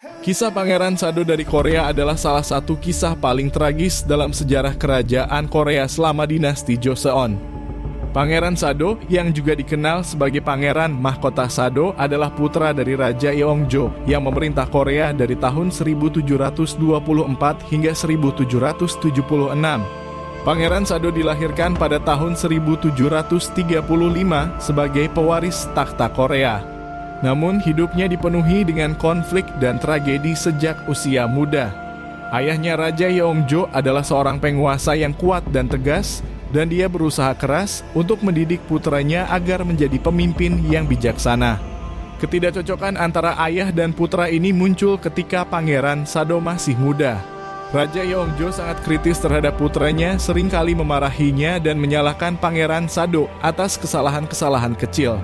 Kisah Pangeran Sado dari Korea adalah salah satu kisah paling tragis dalam sejarah kerajaan Korea selama dinasti Joseon. Pangeran Sado, yang juga dikenal sebagai Pangeran Mahkota Sado, adalah putra dari Raja Yeongjo yang memerintah Korea dari tahun 1724 hingga 1776. Pangeran Sado dilahirkan pada tahun 1735 sebagai pewaris takhta Korea. Namun hidupnya dipenuhi dengan konflik dan tragedi sejak usia muda. Ayahnya Raja Yeongjo adalah seorang penguasa yang kuat dan tegas, dan dia berusaha keras untuk mendidik putranya agar menjadi pemimpin yang bijaksana. Ketidakcocokan antara ayah dan putra ini muncul ketika Pangeran Sado masih muda. Raja Yeongjo sangat kritis terhadap putranya, seringkali memarahinya dan menyalahkan Pangeran Sado atas kesalahan-kesalahan kecil.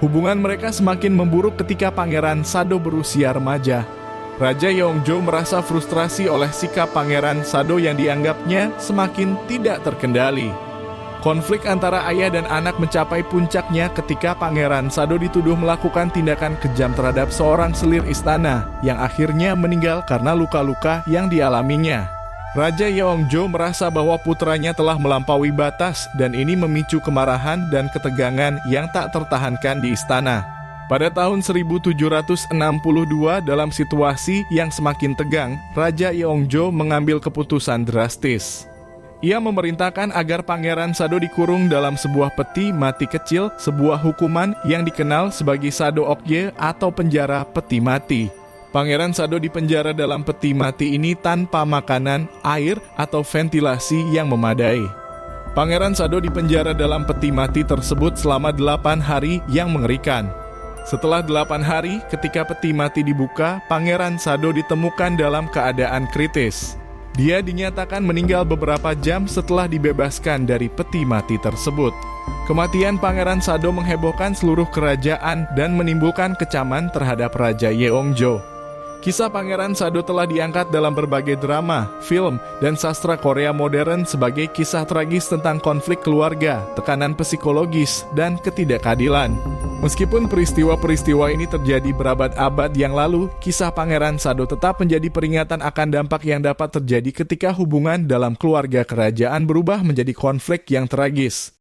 Hubungan mereka semakin memburuk ketika Pangeran Sado berusia remaja. Raja Yeongjo merasa frustrasi oleh sikap Pangeran Sado yang dianggapnya semakin tidak terkendali. Konflik antara ayah dan anak mencapai puncaknya ketika Pangeran Sado dituduh melakukan tindakan kejam terhadap seorang selir istana yang akhirnya meninggal karena luka-luka yang dialaminya. Raja Yeongjo merasa bahwa putranya telah melampaui batas dan ini memicu kemarahan dan ketegangan yang tak tertahankan di istana. Pada tahun 1762, dalam situasi yang semakin tegang, Raja Yeongjo mengambil keputusan drastis. Ia memerintahkan agar Pangeran Sado dikurung dalam sebuah peti mati kecil, sebuah hukuman yang dikenal sebagai Sado Okye atau penjara peti mati. Pangeran Sado dipenjara dalam peti mati ini tanpa makanan, air, atau ventilasi yang memadai. Pangeran Sado dipenjara dalam peti mati tersebut selama 8 hari yang mengerikan. Setelah 8 hari, ketika peti mati dibuka, Pangeran Sado ditemukan dalam keadaan kritis. Dia dinyatakan meninggal beberapa jam setelah dibebaskan dari peti mati tersebut. Kematian Pangeran Sado menghebohkan seluruh kerajaan dan menimbulkan kecaman terhadap Raja Yeongjo. Kisah Pangeran Sado telah diangkat dalam berbagai drama, film, dan sastra Korea modern sebagai kisah tragis tentang konflik keluarga, tekanan psikologis, dan ketidakadilan. Meskipun peristiwa-peristiwa ini terjadi berabad-abad yang lalu, kisah Pangeran Sado tetap menjadi peringatan akan dampak yang dapat terjadi ketika hubungan dalam keluarga kerajaan berubah menjadi konflik yang tragis.